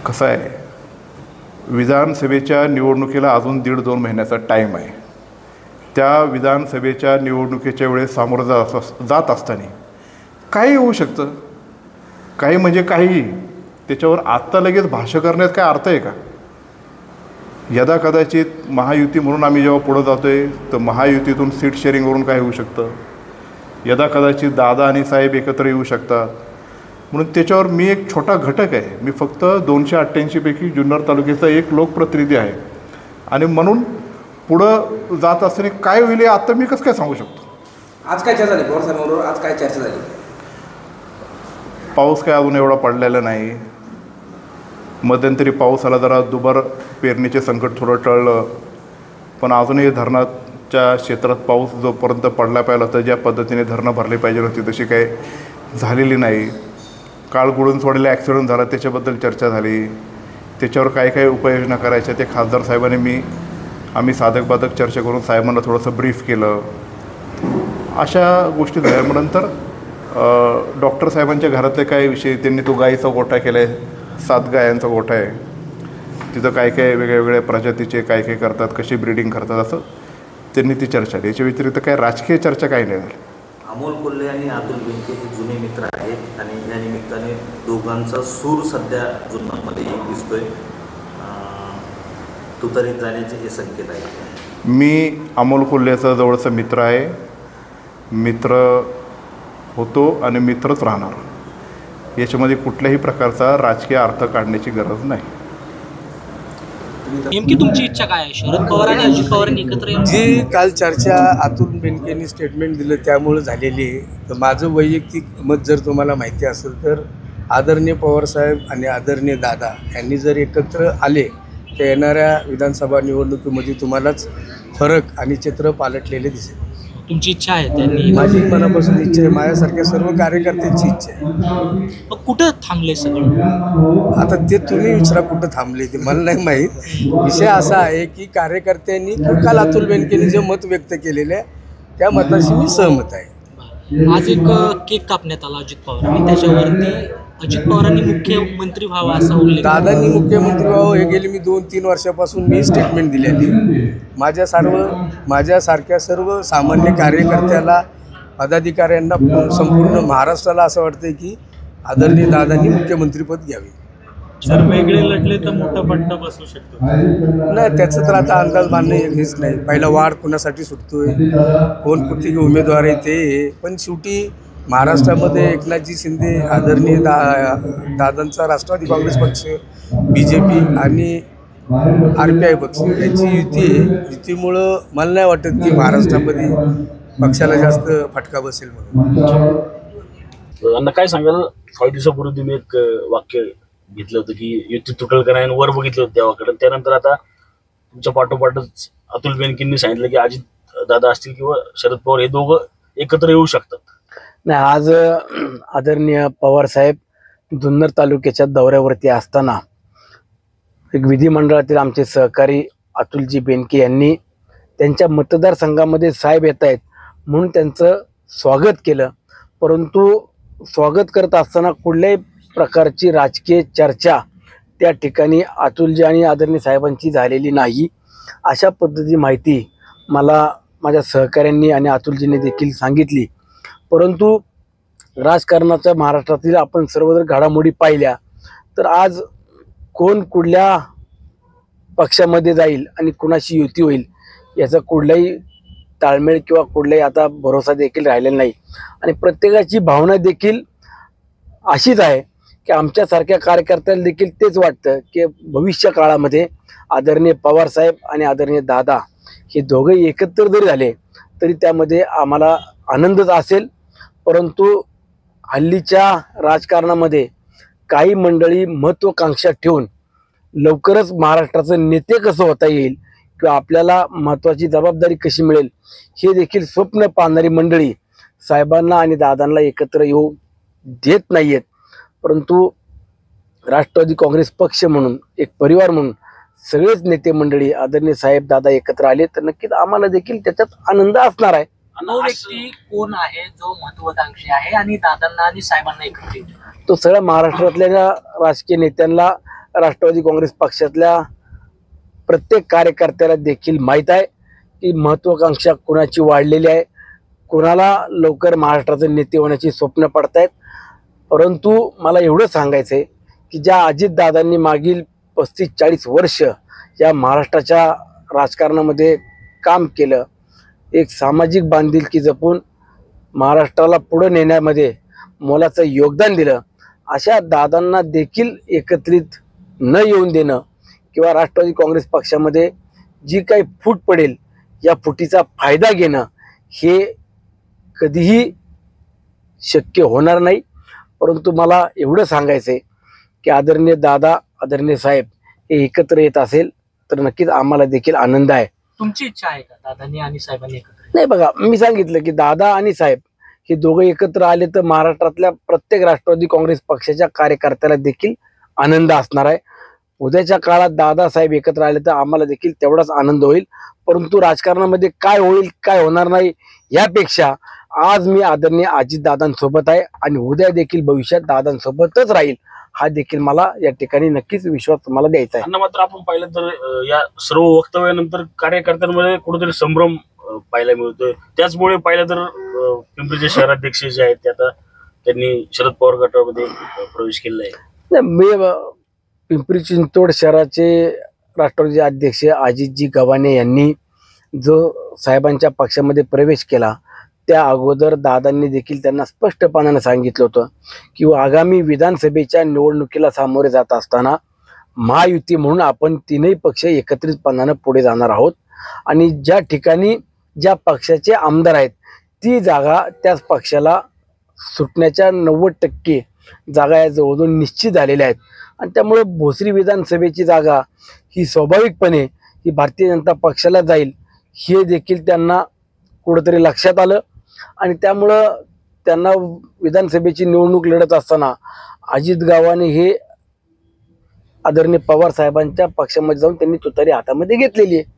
कसं आहे, विधानसभेच्या निवडणुकीला अजून 1.5-2 महिन्याचा टाईम आहे. त्या विधानसभेच्या निवडणुकीच्या वेळेस सामोरं जात असताना काही होऊ शकतं, काही म्हणजे काही. त्याच्यावर आत्ता लगेच भाष्य करण्यात काय अर्थ आहे का? यदा कदाचित महायुती म्हणून आम्ही जेव्हा पुढं जातो आहे तर महायुतीतून सीट शेअरिंगवरून काय होऊ शकतं, यदा कदाचित दादा आणि साहेब एकत्र येऊ शकतात. म्हणून त्याच्यावर मी एक छोटा घटक आहे. मी फक्त 288 पैकी जुन्नर तालुक्याचा एक लोकप्रतिनिधी आहे आणि म्हणून पुढं जात असताना काय होईल आता मी कसं काय सांगू शकतो. आज काय चर्चा झाली पवार साहेबांबरोबर, आज काय चर्चा झाली? पाऊस काय अजून एवढा पडलेला नाही. मध्यंतरी पाऊस आला, जरा दुबार पेरणीचे संकट थोडं टळलं, पण अजूनही धरणाच्या क्षेत्रात पाऊस जोपर्यंत पडला पाहिजे होता, ज्या पद्धतीने धरणं भरली पाहिजे होती तशी काही झालेली नाही. काळ गुळून सोडलेला ॲक्सिडेंट झाला त्याच्याबद्दल चर्चा झाली. त्याच्यावर काय काय उपाययोजना करायच्या ते खासदार साहेबांनी आम्ही साधक बाधक चर्चा करून साहेबांना थोडंसं ब्रीफ केलं. अशा गोष्टी झाल्या. मग नंतर डॉक्टर साहेबांच्या घरातले काय विषय, त्यांनी तो गाईचा गोठा केला आहे, 7 गायांचा गोठा आहे. तिथं काय काय वेगळ्या प्रजातीचे काय काय करतात, कशी ब्रीडिंग करतात, असं त्यांनी ती चर्चा केली. याच्या व्यतिरिक्त काय राजकीय चर्चा काही नाही झाली. अमोल कोल्हे आणि अतुल बेनके हे जुने मित्र आहेत आणि या निमित्ताने दोघांचा सूर सध्या जुन्नरमध्ये एक दिसतोय. तुतारीत जाण्याचे हे संकेत आहेत. मी अमोल कोल्हेचा जवळचा मित्र आहे. मित्र होतो आणि मित्रच राहणार. याच्यामध्ये कुठल्याही प्रकारचा राजकीय अर्थ काढण्याची गरज नाही. नेमकी तुमची इच्छा काय आहे? शरद पवार आणि अजित पवारांनी एकत्र येऊन जी काल चर्चा अतुल बेनकेंनी स्टेटमेंट दिलं त्यामुळे झालेली आहे. तर माझं वैयक्तिक मत जर तुम्हाला माहिती असेल तर आदरणीय पवारसाहेब आणि आदरणीय दादा यांनी जर एकत्र आले तर येणाऱ्या विधानसभा निवडणुकीमध्ये तुम्हालाच फरक आणि चित्र पालटलेले दिसेल. तुमची इच्छा आहे त्यांनी? माझी मनापासून इच्छा आहे, माझ्यासारख्या सर्व कार्यकर्त्यांची इच्छा आहे. मग कुठं थांबले सगळं? आता ते तुम्ही विचारा कुठं थांबले ते मला नाही माहीत. विषय असा आहे की कार्यकर्त्यांनी काल अतुल बेनकेंनी जे मत व्यक्त केलेले आहे त्या मताशी मी सहमत आहे. आज एक केक कापण्यात आला अजित पवारांनी, त्याच्यावरती अजित पवारांनी मुख्यमंत्री व्हावा असा उल्लेख. दादांनी मुख्यमंत्री व्हावं हे गेले मी 2-3 वर्षापासून मी स्टेटमेंट दिलेली. माझ्यासारख्या सर्व सामान्य कार्यकर्त्याला, पदाधिकाऱ्यांना, संपूर्ण महाराष्ट्राला असं वाटतं की आदरणीय दादांनी मुख्यमंत्रीपद घ्यावे. जर वेगळे लढले तर मोठा फटका बसू शकतो. नाही, त्याचं तर आता अंदाज बांधणं हेच नाही. पहिला वाढ कुणासाठी सुटतोय, कोण कुठे उमेदवार आहे ते. पण शेवटी महाराष्ट्रामध्ये एकनाथजी शिंदे, आदरणीय दादांचा राष्ट्रवादी काँग्रेस पक्ष, BJP आणि RPI पक्ष यांची युती आहे. युतीमुळं मला नाही वाटत की महाराष्ट्रामध्ये पक्षाला जास्त फटका बसेल म्हणून. यांना काय सांगाल? 6 दिवसापूर्वी तुम्ही एक वाक्य घेतलं होतं की युती तुटल का नाही, वर बघितलं होतं तेव्हाकडे. त्यानंतर आता तुमच्या पाठोपाठच अतुल बेनकेंनी सांगितलं की अजित दादा असतील किंवा शरद पवार हे दोघं एकत्र येऊ शकतात. नाही, आज आदरणीय पवारसाहेब जुन्नर तालुक्याच्या दौऱ्यावरती असताना एक विधिमंडळातील आमचे सहकारी अतुलजी बेनके यांनी त्यांच्या मतदारसंघामध्ये साहेब येत आहेत म्हणून त्यांचं स्वागत केलं. परंतु स्वागत करत असताना कुठल्याही प्रकारची राजकीय चर्चा त्या ठिकाणी अतुलजी आणि आदरणीय साहेबांची झालेली नाही, अशा पद्धतीची माहिती मला माझ्या सहकाऱ्यांनी आणि अतुलजींनी देखील सांगितली. परंतु राजकारणाच्या महाराष्ट्रातील आपण सर्व जर घडामोडी पाहिल्या तर आज कोण कुठल्या पक्षामध्ये जाईल आणि कुणाशी युती होईल याचा कुठलाही ताळमेळ किंवा कुठलाही आता भरोसा देखील राहिलेला नाही. आणि प्रत्येकाची भावना देखील अशीच आहे की आमच्यासारख्या कार्यकर्त्याला देखील तेच वाटतं की भविष्य काळामध्ये आदरणीय पवारसाहेब आणि आदरणीय दादा हे दोघे एकत्र जरी झाले तरी त्यामध्ये आम्हाला आनंदच असेल. परंतु हल्लीच्या राजकारणामध्ये काही मंडळी महत्त्वाकांक्षा ठेवून लवकरच महाराष्ट्राचं नेते कसं होता येईल किंवा आपल्याला महत्त्वाची जबाबदारी कशी मिळेल हे देखील स्वप्न पाहणारी मंडळी साहेबांना आणि दादांना एकत्र येऊ देत नाही आहेत. परंतु राष्ट्रवादी काँग्रेस पक्ष म्हणून, एक परिवार म्हणून सगळेच नेते मंडळी आदरणीय साहेब दादा एकत्र आले तर नक्कीच आम्हाला देखील त्याच्यात आनंद असणार आहे. तो व्यक्ती कोण आहे जो महत्वाकांक्षी आहे आणि दादांना आणि साहेबांना एकत्र येतो? तो सगळ्या महाराष्ट्रातल्या राजकीय नेत्यांना राष्ट्रवादी काँग्रेस पक्षातल्या प्रत्येक कार्यकर्त्याला देखील माहीत आहे की महत्वाकांक्षा कुणाची वाढलेली आहे, कुणाला लवकर महाराष्ट्राचे नेते होण्याची स्वप्न पडतायत. परंतु मला एवढं सांगायचं आहे की ज्या अजितदादांनी मागील 35-40 वर्ष या महाराष्ट्राच्या राजकारणामध्ये काम केलं, एक सामाजिक बांधिलकी जपून महाराष्ट्राला पुढे नेण्यामध्ये मोलाचं योगदान दिलं, अशा दादांना देखील एकत्रित न येऊन देणं किंवा राष्ट्रवादी काँग्रेस पक्षामध्ये जी काही फूट पडेल या फुटीचा फायदा घेणं हे कधीही शक्य होणार नाही. परंतु मला एवढं सांगायचं आहे की आदरणीय दादा, आदरणीय साहेब हे एकत्र येत असेल तर नक्कीच आम्हाला देखील आनंद आहे. तुमची इच्छा आहे का दादांनी आणि साहेबांनी एकत्र? नाही, बघा, मी सांगितलं की दादा आणि साहेब हे दोघं एकत्र आले तर महाराष्ट्रातल्या प्रत्येक राष्ट्रवादी काँग्रेस पक्षाच्या कार्यकर्त्याला देखील आनंद असणार आहे. उद्याच्या काळात दादासाहेब एकत्र आले तर आम्हाला देखील तेवढाच आनंद होईल. परंतु राजकारणामध्ये काय होईल काय होणार नाही यापेक्षा आज मी आदरणीय अजितदादांसोबत आहे आणि उद्या देखील भविष्यात दादांसोबतच राहील हा देखील मला या ठिकाणी नक्कीच विश्वास तुम्हाला द्यायचा आहे. त्यांना मात्र आपण पाहिलं तर या सर्व वक्तव्यानंतर कार्यकर्त्यांमध्ये कुठेतरी संभ्रम पाहायला मिळतोय. त्याचमुळे पाहिलं तर पिंपरीचे शहराध्यक्ष जे आहेत ते आता त्यांनी शरद पवार गटामध्ये प्रवेश केलेला आहे. मी पिंपरी चिंचवड शहराचे राष्ट्रवादी अध्यक्ष अजितजी गव्हाणे यांनी जो साहेबांच्या पक्षामध्ये प्रवेश केला त्या अगोदर दादांनी देखील त्यांना स्पष्टपणाने सांगितलं होतं की आगामी विधानसभेच्या निवडणुकीला सामोरे जात असताना महायुती म्हणून आपण तीनही पक्ष एकत्रितपणाने पुढे जाणार आहोत आणि ज्या ठिकाणी ज्या पक्षाचे आमदार आहेत ती जागा त्याच पक्षाला सुटण्याच्या 90% जागा या जवळजवळ निश्चित झालेल्या आहेत आणि त्यामुळे भोसरी विधानसभेची जागा ही स्वाभाविकपणे ही भारतीय जनता पक्षाला जाईल हे देखील त्यांना कुठेतरी लक्षात आलं आणि त्यामुळं त्यांना विधानसभेची निवडणूक लढत असताना अजित गव्हाणे हे आदरणीय पवार साहेबांच्या पक्षामध्ये जाऊन त्यांनी तुतारी हातामध्ये घेतलेली आहे.